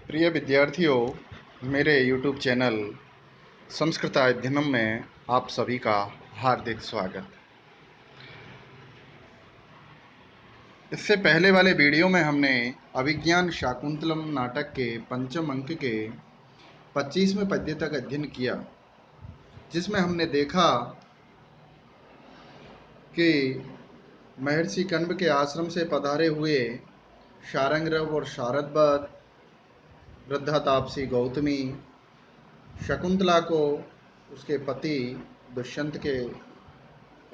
प्रिय विद्यार्थियों, मेरे YouTube चैनल संस्कृत अध्ययनम में आप सभी का हार्दिक स्वागत। इससे पहले वाले वीडियो में हमने अभिज्ञान शाकुंतलम नाटक के पंचम अंक के 25वें पद्य तक अध्ययन किया, जिसमें हमने देखा कि महर्षि कण्व के आश्रम से पधारे हुए शारंगरव और शारदवत, वृद्धा तापसी गौतमी शकुंतला को उसके पति दुष्यंत के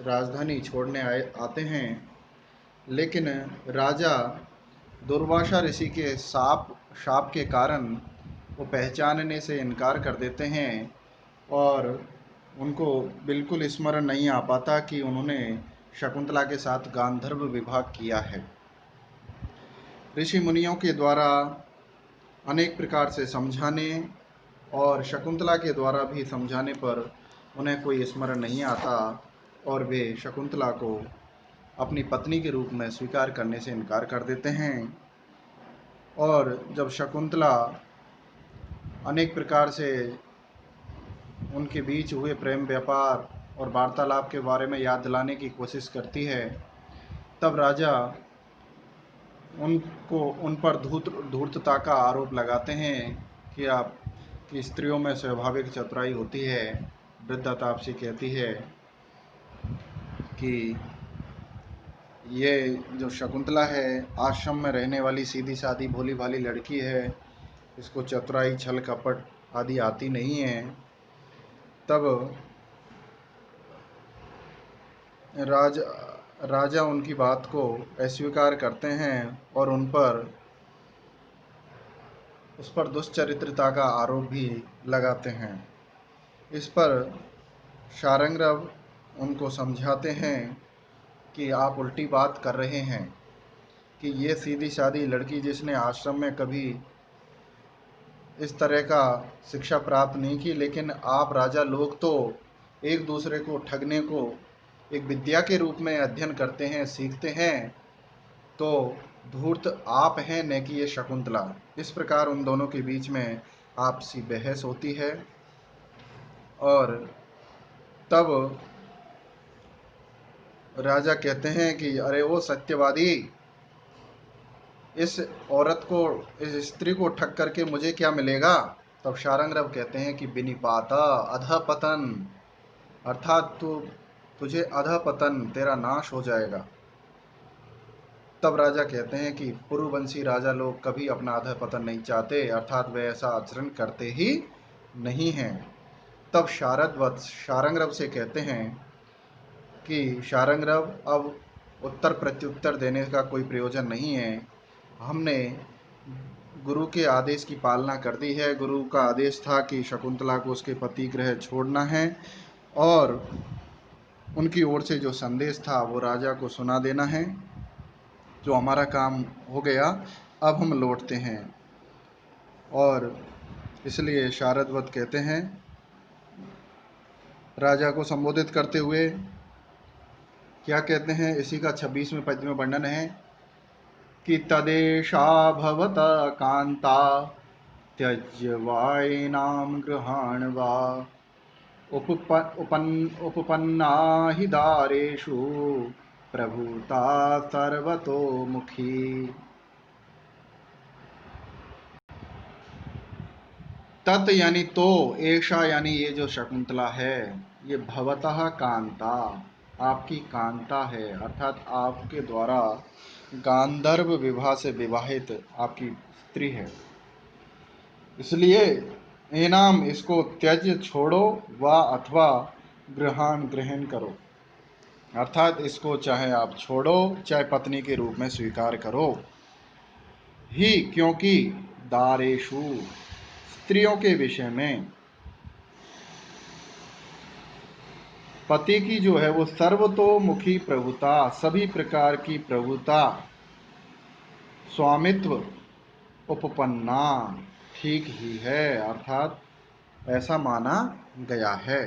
राजधानी छोड़ने आते हैं, लेकिन राजा दुर्वासा ऋषि के शाप के कारण वो पहचानने से इनकार कर देते हैं और उनको बिल्कुल स्मरण नहीं आ पाता कि उन्होंने शकुंतला के साथ गांधर्व विवाह किया है। ऋषि मुनियों के द्वारा अनेक प्रकार से समझाने और शकुंतला के द्वारा भी समझाने पर उन्हें कोई स्मरण नहीं आता और वे शकुंतला को अपनी पत्नी के रूप में स्वीकार करने से इनकार कर देते हैं। और जब शकुंतला अनेक प्रकार से उनके बीच हुए प्रेम व्यापार और वार्तालाप के बारे में याद दिलाने की कोशिश करती है, तब राजा उन पर धूर्तता का आरोप लगाते हैं कि स्त्रियों में स्वाभाविक चतुराई होती है। वृद्धा तापसी कहती है कि ये जो शकुंतला है आश्रम में रहने वाली सीधी सादी भोली भाली लड़की है, इसको चतुराई छल कपट आदि आती नहीं है। तब राजा उनकी बात को अस्वीकार करते हैं और उस पर दुष्चरित्रता का आरोप भी लगाते हैं। इस पर शारंगरव उनको समझाते हैं कि आप उल्टी बात कर रहे हैं कि ये सीधी सादी लड़की जिसने आश्रम में कभी इस तरह का शिक्षा प्राप्त नहीं की, लेकिन आप राजा लोग तो एक दूसरे को ठगने को एक विद्या के रूप में अध्ययन करते हैं, सीखते हैं, तो धूर्त आप हैं न कि ये शकुंतला। इस प्रकार उन दोनों के बीच में आपसी बहस होती है और तब राजा कहते हैं कि अरे वो सत्यवादी, इस औरत को, इस स्त्री को ठग करके मुझे क्या मिलेगा। तब शारंगरव कहते हैं कि विनिपाता अधपतन, अर्थात तुझे अधपतन, तेरा नाश हो जाएगा। तब राजा कहते हैं कि पूर्ववंशी राजा लोग कभी अपना अधपतन नहीं चाहते, अर्थात वे ऐसा आचरण करते ही नहीं हैं। तब शारदवत शारंगरव से कहते हैं कि शारंगरव, अब उत्तर प्रत्युत्तर देने का कोई प्रयोजन नहीं है। हमने गुरु के आदेश की पालना कर दी है। गुरु का आदेश था कि शकुंतला को उसके पति गृह छोड़ना है और उनकी ओर से जो संदेश था वो राजा को सुना देना है। जो हमारा काम हो गया, अब हम लौटते हैं। और इसलिए शारदवत कहते हैं, राजा को संबोधित करते हुए क्या कहते हैं, इसी का 26वें पद्य में वर्णन है कि तदेशा भवत कांता त्यज्य वायिनां गृहाण वा उपपन्ना हि दारेषु प्रभुता सर्वतोमुखी। तत् यानी तो, ऐशा यानी ये जो शकुंतला है, ये भवतः कांता, आपकी कांता है, अर्थात आपके द्वारा गांधर्व विवाह से विवाहित आपकी स्त्री है। इसलिए एनाम, इसको त्यज छोड़ो, वा अथवा ग्रहण करो, अर्थात इसको चाहे आप छोड़ो चाहे पत्नी के रूप में स्वीकार करो ही, क्योंकि दारेषु, स्त्रियों के विषय में पति की जो है वो सर्वतोमुखी प्रभुता, सभी प्रकार की प्रभुता, स्वामित्व उपपन्ना, ठीक ही है, अर्थात ऐसा माना गया है।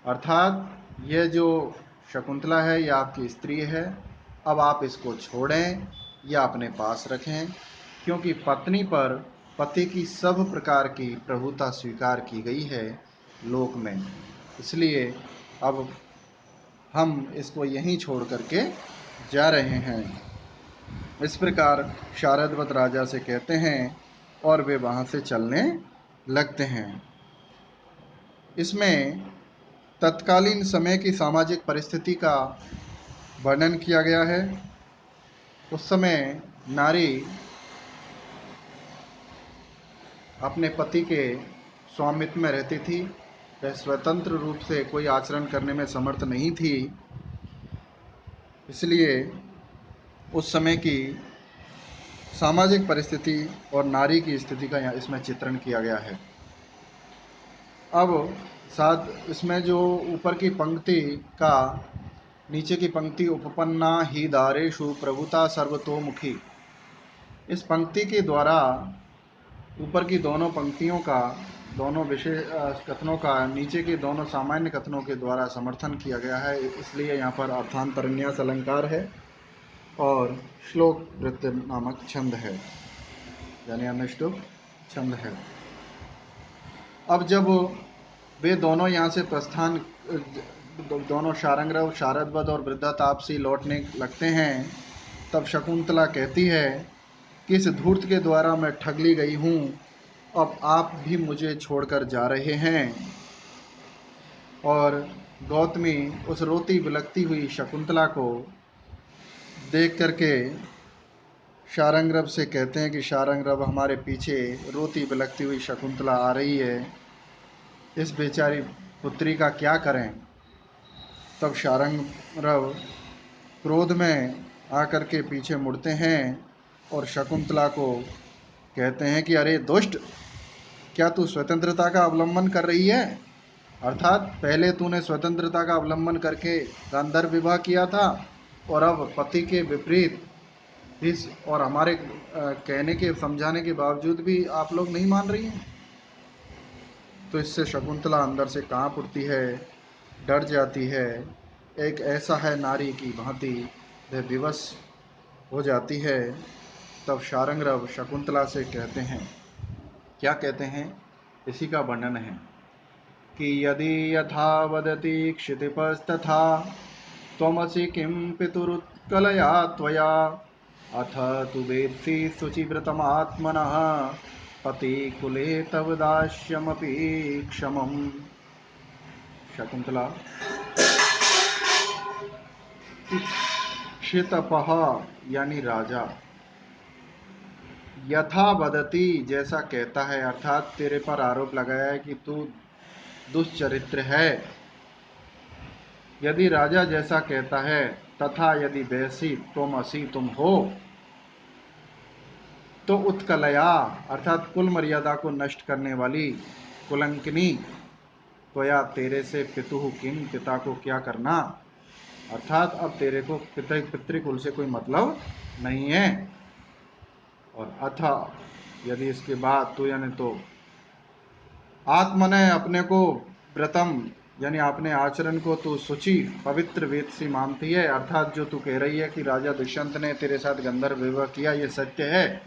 अर्थात यह जो शकुंतला है यह आपकी स्त्री है, अब आप इसको छोड़ें या अपने पास रखें, क्योंकि पत्नी पर पति की सब प्रकार की प्रभुता स्वीकार की गई है लोक में, इसलिए अब हम इसको यहीं छोड़ करके जा रहे हैं। इस प्रकार शारदवत राजा से कहते हैं और वे वहाँ से चलने लगते हैं। इसमें तत्कालीन समय की सामाजिक परिस्थिति का वर्णन किया गया है। उस समय नारी अपने पति के स्वामित्व में रहती थी, वह स्वतंत्र रूप से कोई आचरण करने में समर्थ नहीं थी, इसलिए उस समय की सामाजिक परिस्थिति और नारी की स्थिति का यहाँ इसमें चित्रण किया गया है। अब साथ इसमें जो ऊपर की पंक्ति का नीचे की पंक्ति उपपन्ना ही दारेषु प्रभुता सर्वतोमुखी, इस पंक्ति के द्वारा ऊपर की दोनों पंक्तियों का, दोनों विशेष कथनों का नीचे के दोनों सामान्य कथनों के द्वारा समर्थन किया गया है। इसलिए यहाँ पर अर्थांतरन्यास अलंकार है और श्लोक वृत्त नामक छंद है, यानी अनुष्टुप छंद है। अब जब वे दोनों यहाँ से प्रस्थान, दोनों शारंगरव, शारदवत और वृद्धा तापसी लौटने लगते हैं, तब शकुंतला कहती है कि इस धूर्त के द्वारा मैं ठग ली गई हूँ, अब आप भी मुझे छोड़कर जा रहे हैं। और गौतमी उस रोती बिलखती हुई शकुंतला को देख करके शारंगरव से कहते हैं कि शारंगरव, हमारे पीछे रोती बिलखती हुई शकुंतला आ रही है, इस बेचारी पुत्री का क्या करें। तब शारंगरव क्रोध में आकर के पीछे मुड़ते हैं और शकुंतला को कहते हैं कि अरे दुष्ट, क्या तू स्वतंत्रता का अवलंबन कर रही है? अर्थात पहले तूने स्वतंत्रता का अवलंबन करके गांधर्व विवाह किया था और अब पति के विपरीत इस और हमारे कहने के, समझाने के बावजूद भी आप लोग नहीं मान रही हैं। तो इससे शकुंतला अंदर से कांप उठती है, डर जाती है। एक ऐसा है नारी की भांति वह विवश हो जाती है। तब शारंगरव शकुंतला से कहते हैं, क्या कहते हैं, इसी का वर्णन है कि यदि यथा वदति क्षितिपस्तथा त्वमसि किं पितुरुत्कलया त्वया अथ तु वेत्सि शुचिव्रतमात्मनः पतिकुले तव दास्यमपि क्षमम्। शकुंतला, क्षितपः यानी राजा, यथा वदति जैसा कहता है, अर्थात तेरे पर आरोप लगाया है कि तू दुष्चरित्र है। यदि राजा जैसा कहता है, तथा यदि वैसी त्वमसि तुम हो, तो उत्कलया अर्थात कुल मर्यादा को नष्ट करने वाली कुलंकिनी, त्वया तेरे से पितुः किम पिता को क्या करना, अर्थात अब तेरे को पितृकुल से कोई मतलब नहीं है। और अथा यदि इसके बाद तो यानी तो आत्मने अपने को व्रतम यानी अपने आचरण को तो शुचि पवित्र वेद से मानती है, अर्थात जो तू कह रही है कि राजा दुष्यंत ने तेरे साथ गंधर्व विवाह किया, ये सत्य है।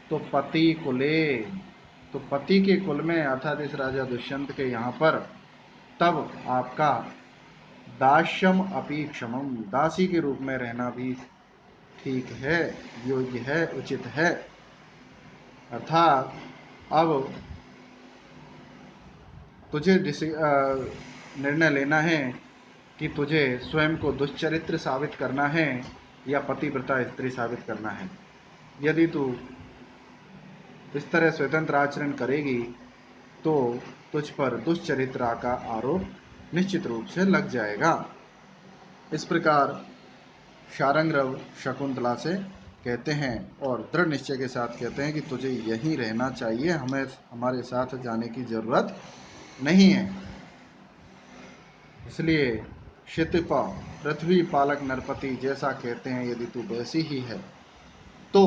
तो पति कुले, तो पति के कुल में अर्थात इस राजा दुष्यंत के यहाँ पर तब आपका दास्यम अपि क्षमम, दासी के रूप में रहना भी ठीक है, योग्य है, उचित है। अर्थात अब तुझे निर्णय लेना है कि तुझे स्वयं को दुष्चरित्र साबित करना है या पतिव्रता स्त्री साबित करना है। यदि तू इस तरह स्वतंत्र आचरण करेगी तो तुझ पर दुष्चरित्र का आरोप निश्चित रूप से लग जाएगा। इस प्रकार शारंगरव शकुंतला से कहते हैं और दृढ़ निश्चय के साथ कहते हैं कि तुझे यहीं रहना चाहिए, हमें हमारे साथ जाने की जरूरत नहीं है। इसलिए क्षितिपा पृथ्वी पालक नरपति जैसा कहते हैं, यदि तू वैसी ही है तो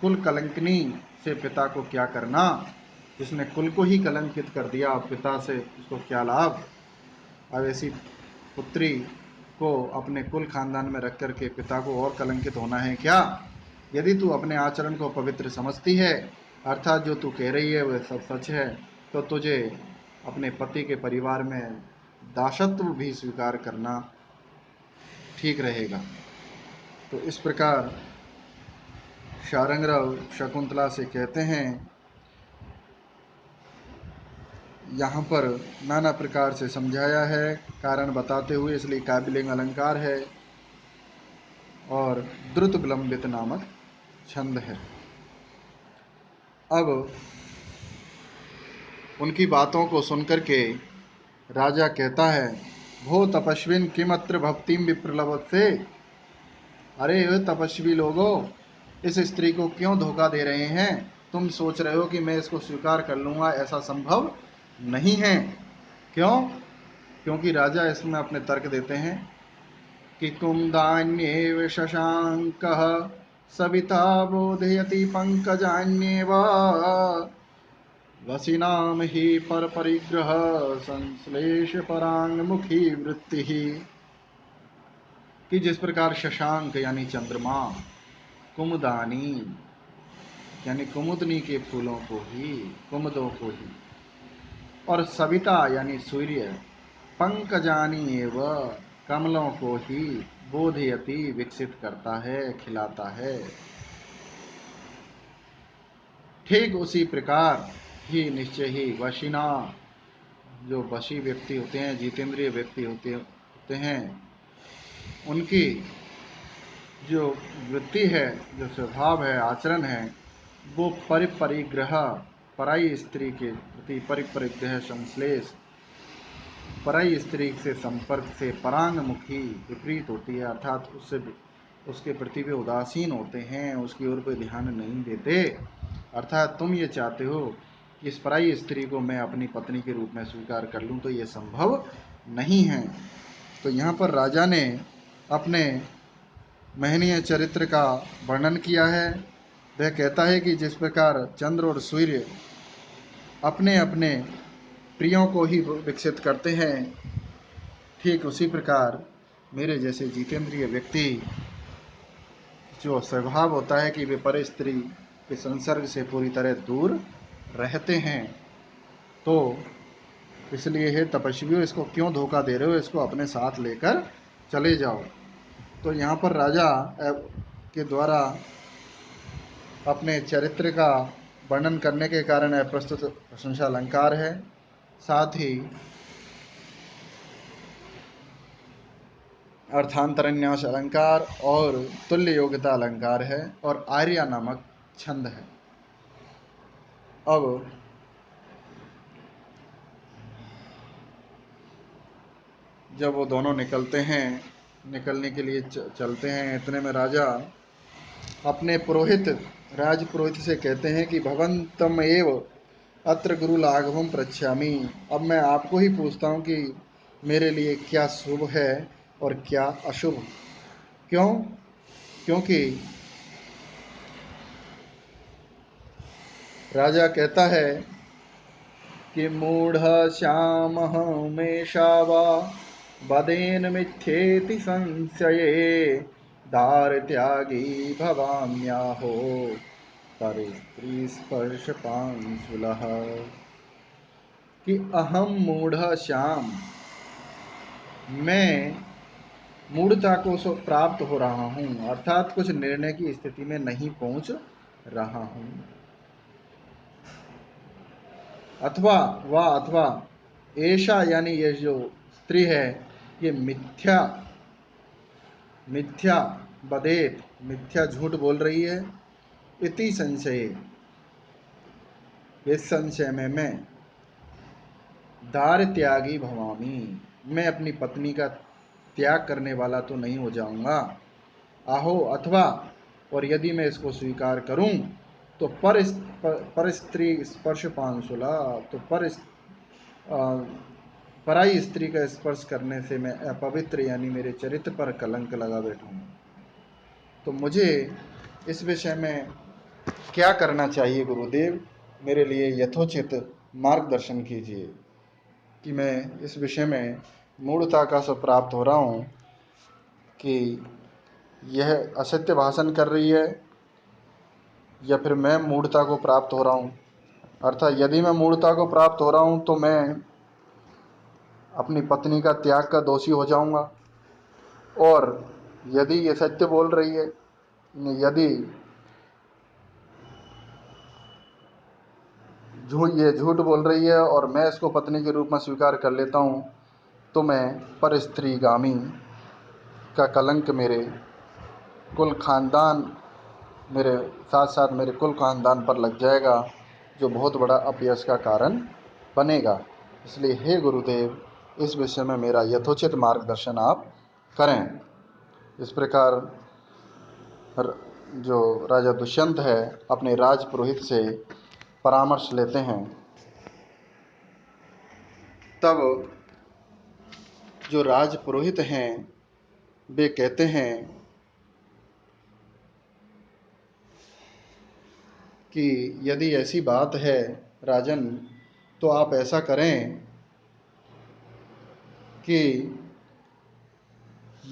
कुल कलंकनी से पिता को क्या करना, जिसने कुल को ही कलंकित कर दिया, पिता से उसको क्या लाभ। अब ऐसी पुत्री को अपने कुल खानदान में रख करके पिता को और कलंकित होना है क्या? यदि तू अपने आचरण को पवित्र समझती है अर्थात जो तू कह रही है वह सब सच है, तो तुझे अपने पति के परिवार में दासत्व भी स्वीकार करना ठीक रहेगा। तो इस प्रकार शारंगराव शकुंतला से कहते हैं। यहाँ पर नाना प्रकार से समझाया है, कारण बताते हुए, इसलिए काव्यलिंग अलंकार है और द्रुत विलंबित नामक छंद है। अब उनकी बातों को सुनकर के राजा कहता है, भो तपस्विन किमत्र भक्तिम विप्रलभत से। अरे वे तपस्वी लोगों, इस स्त्री को क्यों धोखा दे रहे हैं? तुम सोच रहे हो कि मैं इसको स्वीकार कर लूँगा, ऐसा संभव नहीं है। क्यों? क्योंकि राजा इसमें अपने तर्क देते हैं कि कुमुदान्येव शशांकः सविता बोधयति पंकजान्येव वसिनाम ही पर परिग्रह संश्लेष परांगमुखी वृत्ति ही। कि जिस प्रकार शशांक यानी चंद्रमा, कुमुदानी यानी कुमुदनी के फूलों को ही, कुमुदों को ही, और सविता यानी सूर्य, पंकजानी एवं कमलों को ही, बोधयति विकसित करता है, खिलाता है, ठीक उसी प्रकार ही निश्चय ही वशिना, जो वशी व्यक्ति होते हैं, जितेंद्रिय व्यक्ति होते हैं, उनकी जो वृत्ति है, जो स्वभाव है, आचरण है, वो परिग्रह, पराई स्त्री के प्रति परिग्रह, संश्लेष, पराई स्त्री से संपर्क से परांगमुखी विपरीत होती है, अर्थात उससे उसके प्रति वे उदासीन होते हैं, उसकी ओर कोई ध्यान नहीं देते। अर्थात तुम ये चाहते हो कि इस पराई स्त्री को मैं अपनी पत्नी के रूप में स्वीकार कर लूं, तो ये संभव नहीं है। तो यहाँ पर राजा ने अपने महनीय चरित्र का वर्णन किया है। वह कहता है कि जिस प्रकार चंद्र और सूर्य अपने अपने प्रियों को ही विकसित करते हैं, ठीक उसी प्रकार मेरे जैसे जितेंद्रिय व्यक्ति, जो स्वभाव होता है कि वे पर स्त्री के संसर्ग से पूरी तरह दूर रहते हैं, तो इसलिए हे तपस्वियों, इसको क्यों धोखा दे रहे हो? इसको अपने साथ लेकर चले जाओ। तो यहाँ पर राजा के द्वारा अपने चरित्र का वर्णन करने के कारण प्रस्तुत प्रशंसा अलंकार है। साथ ही अर्थांतरन्यास अलंकार और तुल्य योग्यता अलंकार है और आर्या नामक छंद है। अब जब वो दोनों निकलते हैं, निकलने के लिए चलते हैं, इतने में राजा अपने पुरोहित, राज पुरोहित से कहते हैं कि भवन्तम एव अत्र गुरु लाघवम पृच्छामि। अब मैं आपको ही पूछता हूँ कि मेरे लिए क्या शुभ है और क्या अशुभ। क्यों? क्योंकि राजा कहता है कि मूढ़ श्यामहमेशा वा वदेन मिथ्येति संशये दार त्यागी भवाम्याहो पर स्त्री स्पर्श पांशुलः। कि अहम मूढ़ श्याम, मैं मूढ़ता को प्राप्त हो रहा हूँ, अर्थात कुछ निर्णय की स्थिति में नहीं पहुंच रहा हूँ। अथवा ऐसा यानी ये जो स्त्री है, ये मिथ्या बदेत, मिथ्या झूठ बोल रही है। इति संशय, इस संशय में मैं दार त्यागी भवामी, मैं अपनी पत्नी का त्याग करने वाला तो नहीं हो जाऊंगा। आहो अथवा, और यदि मैं इसको स्वीकार करूं तो पर स्त्री स्पर्श पांशुला, तो पराई स्त्री का स्पर्श करने से मैं अपवित्र यानी मेरे चरित्र पर कलंक लगा बैठूंगा। तो मुझे इस विषय में क्या करना चाहिए गुरुदेव? मेरे लिए यथोचित मार्गदर्शन कीजिए कि मैं इस विषय में मूढ़ता का सब प्राप्त हो रहा हूँ कि यह असत्य भाषण कर रही है, या फिर मैं मूढ़ता को प्राप्त हो रहा हूँ। अर्थात यदि मैं मूढ़ता को प्राप्त हो रहा हूँ तो मैं अपनी पत्नी का त्याग का दोषी हो जाऊंगा। और यदि ये सत्य बोल रही है, यदि ये झूठ बोल रही है और मैं इसको पत्नी के रूप में स्वीकार कर लेता हूँ, तो मैं पर स्त्रीगामी का कलंक मेरे कुल खानदान, मेरे साथ साथ मेरे कुल खानदान पर लग जाएगा, जो बहुत बड़ा अपयश का कारण बनेगा। इसलिए हे गुरुदेव, इस विषय में मेरा यथोचित मार्गदर्शन आप करें। इस प्रकार जो राजा दुष्यंत है अपने राजपुरोहित से परामर्श लेते हैं। तब जो राजपुरोहित हैं वे कहते हैं कि यदि ऐसी बात है राजन, तो आप ऐसा करें कि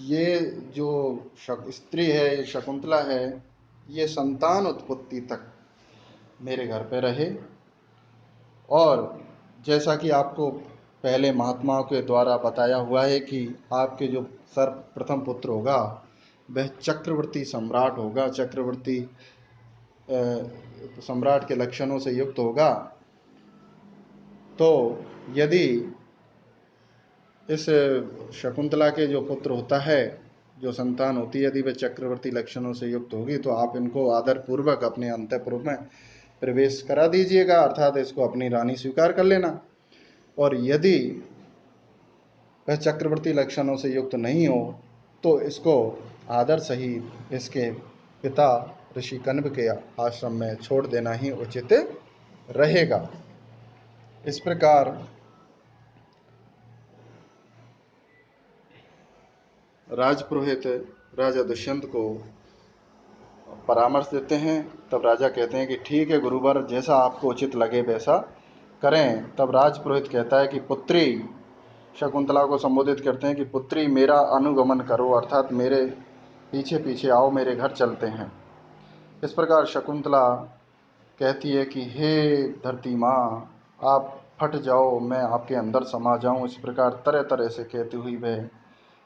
ये जो स्त्री है, ये शकुंतला है, ये संतान उत्पत्ति तक मेरे घर पे रहे। और जैसा कि आपको पहले महात्माओं के द्वारा बताया हुआ है कि आपके जो सर्वप्रथम पुत्र होगा वह चक्रवर्ती सम्राट होगा, चक्रवर्ती सम्राट के लक्षणों से युक्त होगा। तो यदि इस शकुंतला के जो पुत्र होता है, जो संतान होती है, यदि वह चक्रवर्ती लक्षणों से युक्त होगी, तो आप इनको आदरपूर्वक अपने अंतःपुर में प्रवेश करा दीजिएगा, अर्थात इसको अपनी रानी स्वीकार कर लेना। और यदि वह चक्रवर्ती लक्षणों से युक्त नहीं हो तो इसको आदर सहित इसके पिता ऋषि कण्व के आश्रम में छोड़ देना ही उचित रहेगा। इस प्रकार राजपुरोहित राजा दुष्यंत को परामर्श देते हैं। तब राजा कहते हैं कि ठीक है गुरुवर, जैसा आपको उचित लगे वैसा करें। तब राजपुरोहित कहता है कि पुत्री, शकुंतला को संबोधित करते हैं कि पुत्री मेरा अनुगमन करो, अर्थात मेरे पीछे पीछे आओ, मेरे घर चलते हैं। इस प्रकार शकुंतला कहती है कि हे धरती माँ, आप फट जाओ, मैं आपके अंदर समा जाऊं। इस प्रकार तरह तरह से कहती हुई वह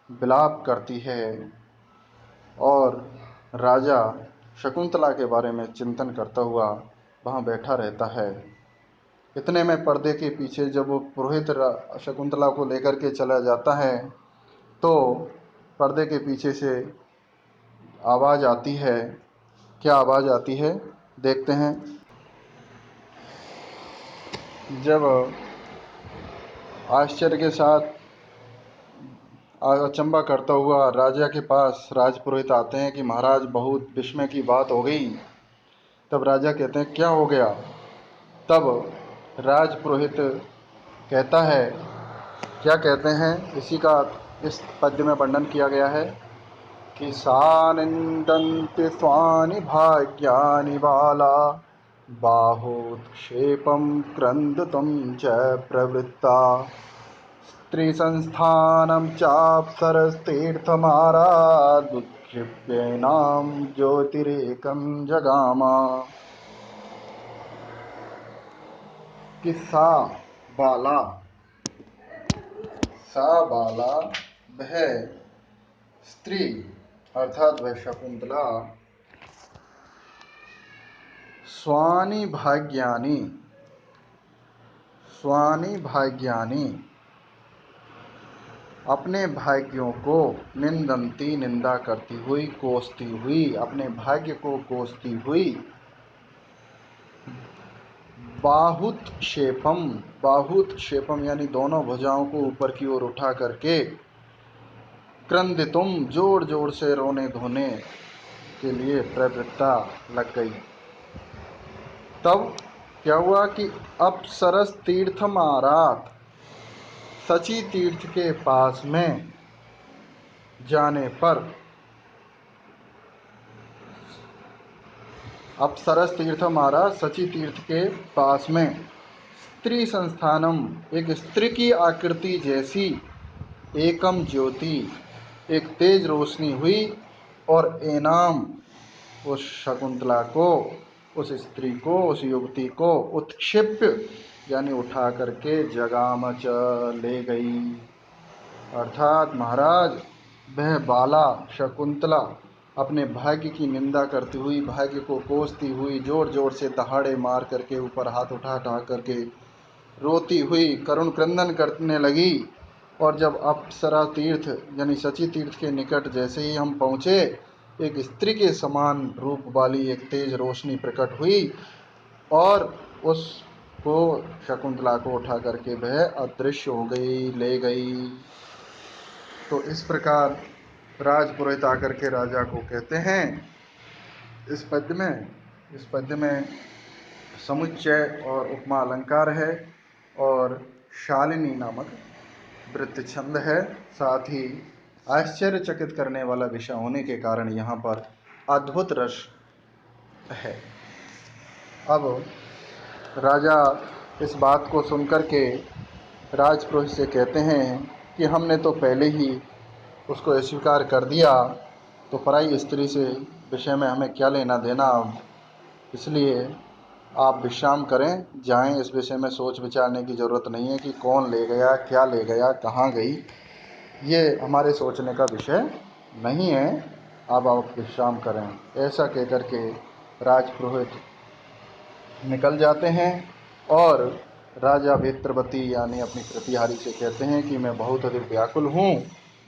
विलाप करती है और राजा शकुंतला के बारे में चिंतन करता हुआ वहाँ बैठा रहता है। इतने में पर्दे के पीछे जब वो पुरोहित शकुंतला को लेकर के चला जाता है तो पर्दे के पीछे से आवाज़ आती है। क्या आवाज़ आती है देखते हैं। जब आश्चर्य के साथ अचंबा करता हुआ राजा के पास राजपुरोहित आते हैं कि महाराज, बहुत विस्मय की बात हो गई। तब राजा कहते हैं क्या हो गया। तब राजपुरोहित कहता है, क्या कहते हैं, इसी का इस पद्य में वर्णन किया गया है कि सानिन्दन्ति स्वानि भाग्यानि बाला बाहोत्क्षेपं क्रन्दतं च प्रवृत्ता स्त्रीसंस्थानं चाप्सरस्तीर्थमारादुत्क्षिप्येनां ज्योतिरेकं जगामा। कि बाला बाला वह स्त्री, अर्थात वह शकुंतला, स्वानि भाग्यानि अपने भाग्यों को निंदंती निंदा करती हुई, कोसती हुई, अपने भाग्य को कोसती हुई, बाहुत क्षेपम यानी दोनों भुजाओं को ऊपर की ओर उठा करके, क्रंदितुम जोर जोर से रोने धोने के लिए प्रवृत्ता लग गई। तब क्या हुआ कि अप्सरस तीर्थमारात, सची तीर्थ के पास में जाने पर, अप्सरस तीर्थमारात सची तीर्थ के पास में, स्त्री संस्थानम एक स्त्री की आकृति जैसी, एकम ज्योति एक तेज रोशनी हुई, और एनाम उस शकुंतला को, उस स्त्री को, उस युवती को उत्क्षिप्य यानी उठा करके जगाम च ले गई। अर्थात महाराज वह बाला शकुंतला अपने भाग्य की निंदा करती हुई, भाग्य को कोसती हुई, जोर जोर से दहाड़े मार करके, ऊपर हाथ उठा उठा करके रोती हुई करुण क्रंदन करने लगी। और जब अप्सरा तीर्थ यानी शची तीर्थ के निकट जैसे ही हम पहुँचे, एक स्त्री के समान रूप वाली एक तेज रोशनी प्रकट हुई और उसको, शकुंतला को उठा करके वह अदृश्य हो गई, ले गई। तो इस प्रकार राजपुरोहित आकर के राजा को कहते हैं इस पद्य में समुच्चय और उपमा अलंकार है और शालिनी नामक वृत्त छंद है। साथ ही आश्चर्यचकित करने वाला विषय होने के कारण यहाँ पर अद्भुत रस है। अब राजा इस बात को सुनकर के राजपुरोहित से कहते हैं कि हमने तो पहले ही उसको स्वीकार कर दिया, तो पराई स्त्री से विषय में हमें क्या लेना देना। अब इसलिए आप विश्राम करें, जाएं। इस विषय में सोच विचारने की ज़रूरत नहीं है कि कौन ले गया, क्या ले गया, कहाँ गई, ये हमारे सोचने का विषय नहीं है। अब आप विश्राम करें। ऐसा कहकर के राजपुरोहित निकल जाते हैं और राजा वेत्रवती यानी अपनी प्रतिहारी से कहते हैं कि मैं बहुत अधिक व्याकुल हूँ,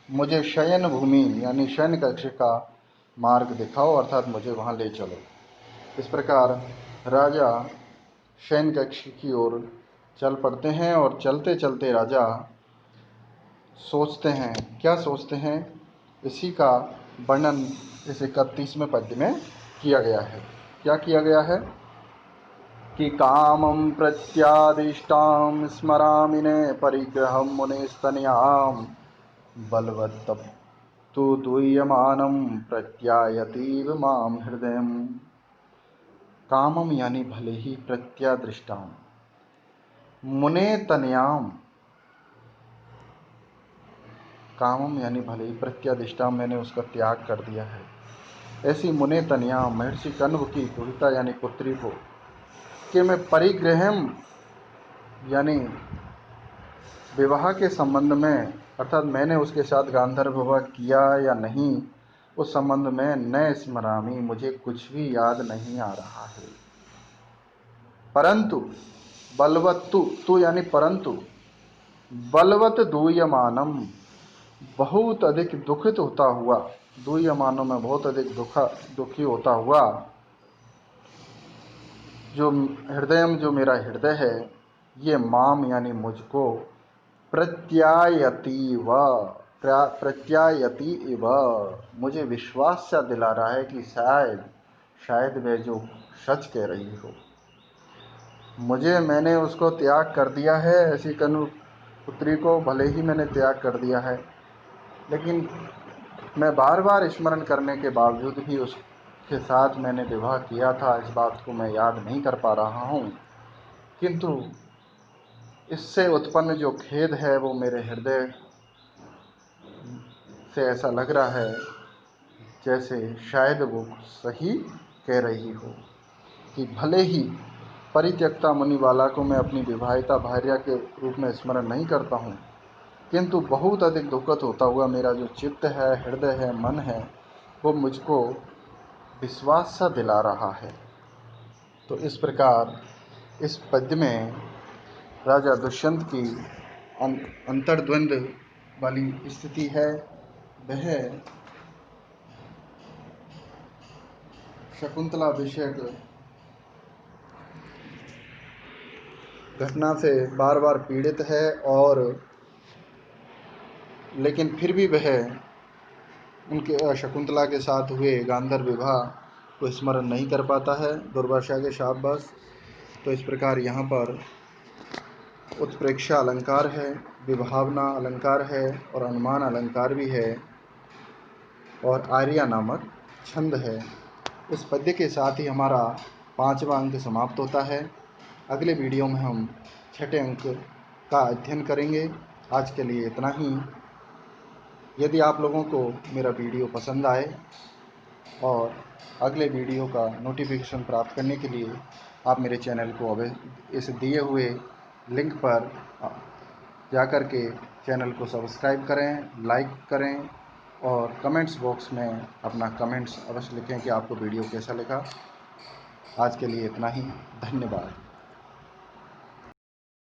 मुझे शयन भूमि यानी शयन कक्ष का मार्ग दिखाओ, अर्थात मुझे वहाँ ले चलो। इस प्रकार राजा शयन कक्ष की ओर चल पड़ते हैं और चलते चलते राजा सोचते हैं। क्या सोचते हैं, इसी का वर्णन इस 31वें पद्य में किया गया है। क्या किया गया है कि कामं प्रत्यादिष्टां स्मरामिने परिग्रहं मुनेस्तनयां बलवत्तु दूयमानं प्रत्यायतीव मां हृदयम्। कामम यानी भले ही, प्रत्यादृष्टां, मुने तनयाम, कामम यानी भले ही, प्रत्यादिष्टां मैंने उसका त्याग कर दिया है। ऐसी मुने तनयाम महर्षि कण्व की दुहिता यानी पुत्री को कि मैं परिग्रहम यानी विवाह के संबंध में, अर्थात मैंने उसके साथ गांधर्व विवाह किया या नहीं, उस संबंध में न स्मरामी, मुझे कुछ भी याद नहीं आ रहा है। परंतु बलवत्तु, तु यानी परंतु, बलवत दूयमानम, बहुत अधिक दुखित होता हुआ, दूयमानों में बहुत अधिक दुखी होता हुआ, जो हृदयम जो मेरा हृदय है, ये माम यानी मुझको, प्रत्यायति इव, मुझे विश्वास सा दिला रहा है कि शायद वह जो सच कह रही हो। मैंने उसको त्याग कर दिया है, ऐसी कनु पुत्री को भले ही मैंने त्याग कर दिया है, लेकिन मैं बार बार स्मरण करने के बावजूद भी उसके साथ मैंने विवाह किया था, इस बात को मैं याद नहीं कर पा रहा हूँ। किंतु इससे उत्पन्न जो खेद है वो मेरे हृदय से ऐसा लग रहा है जैसे शायद वो सही कह रही हो कि भले ही परित्यक्ता मुनिबाला को मैं अपनी विवाहिता भार्या के रूप में स्मरण नहीं करता हूँ, किंतु बहुत अधिक दुखद होता हुआ मेरा जो चित्त है, हृदय है, मन है, वो मुझको विश्वास सा दिला रहा है। तो इस प्रकार इस पद्य में राजा दुष्यंत की अंतर्द्वंद वाली स्थिति है। वह शकुंतला विषयक घटना से बार बार पीड़ित है और लेकिन फिर भी वह उनके शकुंतला के साथ हुए गांधर्व विवाह को स्मरण नहीं कर पाता है, दुर्वासा के शापवश। तो इस प्रकार यहाँ पर उत्प्रेक्षा अलंकार है, विभावना अलंकार है और अनुमान अलंकार भी है और आर्या नामक छंद है। इस पद्य के साथ ही हमारा 5वां अंक समाप्त होता है। अगले वीडियो में हम 6ठे अंक का अध्ययन करेंगे। आज के लिए इतना ही। यदि आप लोगों को मेरा वीडियो पसंद आए और अगले वीडियो का नोटिफिकेशन प्राप्त करने के लिए आप मेरे चैनल को इस दिए हुए लिंक पर जाकर के चैनल को सब्सक्राइब करें, लाइक करें और कमेंट्स बॉक्स में अपना कमेंट्स अवश्य लिखें कि आपको वीडियो कैसा लगा। आज के लिए इतना ही। धन्यवाद।